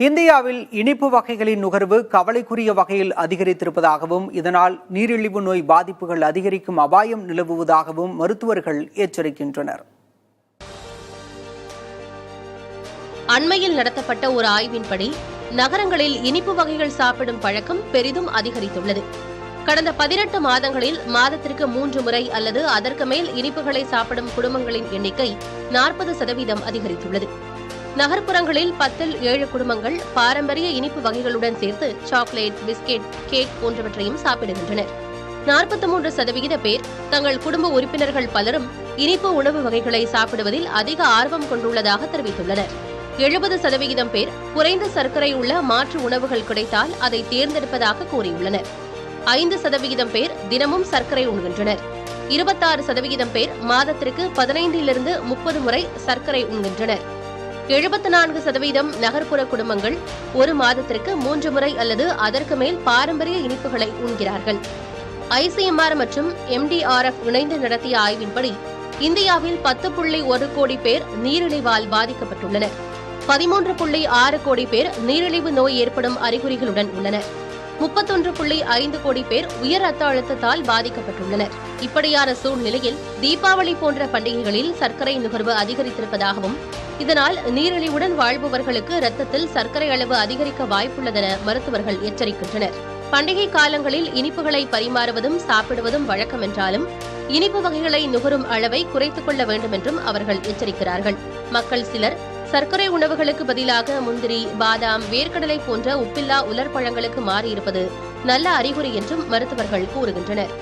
இந்தியாவில் இனிப்பு வகைகளின் நுகர்வு கவலைக்குரிய வகையில் அதிகரித்திருப்பதாகவும் இதனால் நீரிழிவு நோய் பாதிப்புகள் அதிகரிக்கும் அபாயம் நிலவுவதாகவும் மருத்துவர்கள் எச்சரிக்கின்றனர். அண்மையில் நடத்தப்பட்ட ஒரு ஆய்வின்படி நகரங்களில் இனிப்பு வகைகள் சாப்பிடும் பழக்கம் பெரிதும் அதிகரித்துள்ளது. கடந்த 18 மாதங்களில் மாதத்திற்கு 3 முறை அல்லது அதற்கு மேல் இனிப்புகளை சாப்பிடும் குடும்பங்களின் எண்ணிக்கை 40% அதிகரித்துள்ளது. நகர்ப்புறங்களில் 10 இல் 7 குடும்பங்கள் பாரம்பரிய இனிப்பு வகைகளுடன் சேர்த்து சாக்லேட், பிஸ்கெட், கேக் போன்றவற்றையும் சாப்பிடுகின்றனர். 43% பேர் தங்கள் குடும்ப உறுப்பினர்கள் பலரும் இனிப்பு உணவு வகைகளை சாப்பிடுவதில் அதிக ஆர்வம் கொண்டுள்ளதாக தெரிவித்துள்ளனர். 70% பேர் குறைந்த சர்க்கரை உள்ள மாற்று உணவுகள் கிடைத்தால் அதை தேர்ந்தெடுப்பதாக கூறியுள்ளனர். 5% பேர் தினமும் சர்க்கரை உண்கின்றனர். 26% பேர் மாதத்திற்கு 15 - 30 முறை சர்க்கரை உண்கின்றனர். 74% நகர்ப்புற குடும்பங்கள் ஒரு மாதத்திற்கு 3 முறை அல்லது அதற்கு மேல் பாரம்பரிய இனிப்புகளை உண்கிறார்கள். ICMR மற்றும் MDRF இணைந்து நடத்திய ஆய்வின்படி இந்தியாவில் 10.1 கோடி பேர் நீரிழிவால் பாதிக்கப்பட்டுள்ளனர். 13.6 கோடி பேர் நீரிழிவு நோய் ஏற்படும் அறிகுறிகளுடன் உள்ளனர். 31.5 கோடி பேர் உயர் ரத்த அழுத்தத்தால் பாதிக்கப்பட்டுள்ளனர். இப்படியான சூழ்நிலையில் தீபாவளி போன்ற பண்டிகைகளில் சர்க்கரை நுகர்வு அதிகரித்திருப்பதாகவும் இதனால் நீரிழிவுடன் வாழ்பவர்களுக்கு இரத்தத்தில் சர்க்கரை அளவு அதிகரிக்க வாய்ப்புள்ளதென மருத்துவர்கள் எச்சரிக்கின்றனர். பண்டிகை காலங்களில் இனிப்புகளை பரிமாறுவதும் சாப்பிடுவதும் வழக்கம் என்றாலும் இனிப்பு வகைகளை நுகரும் அளவை குறைத்துக் கொள்ள வேண்டும் என்றும் அவர்கள் எச்சரிக்கிறார்கள். மக்கள் சிலர் சர்க்கரை உணவுகளுக்கு பதிலாக முந்திரி, பாதாம், வேர்க்கடலை போன்ற உப்பில்லா உலர் பழங்களுக்கு மாறியிருப்பது நல்ல அறிகுறி என்றும் மருத்துவர்கள் கூறுகின்றனர்.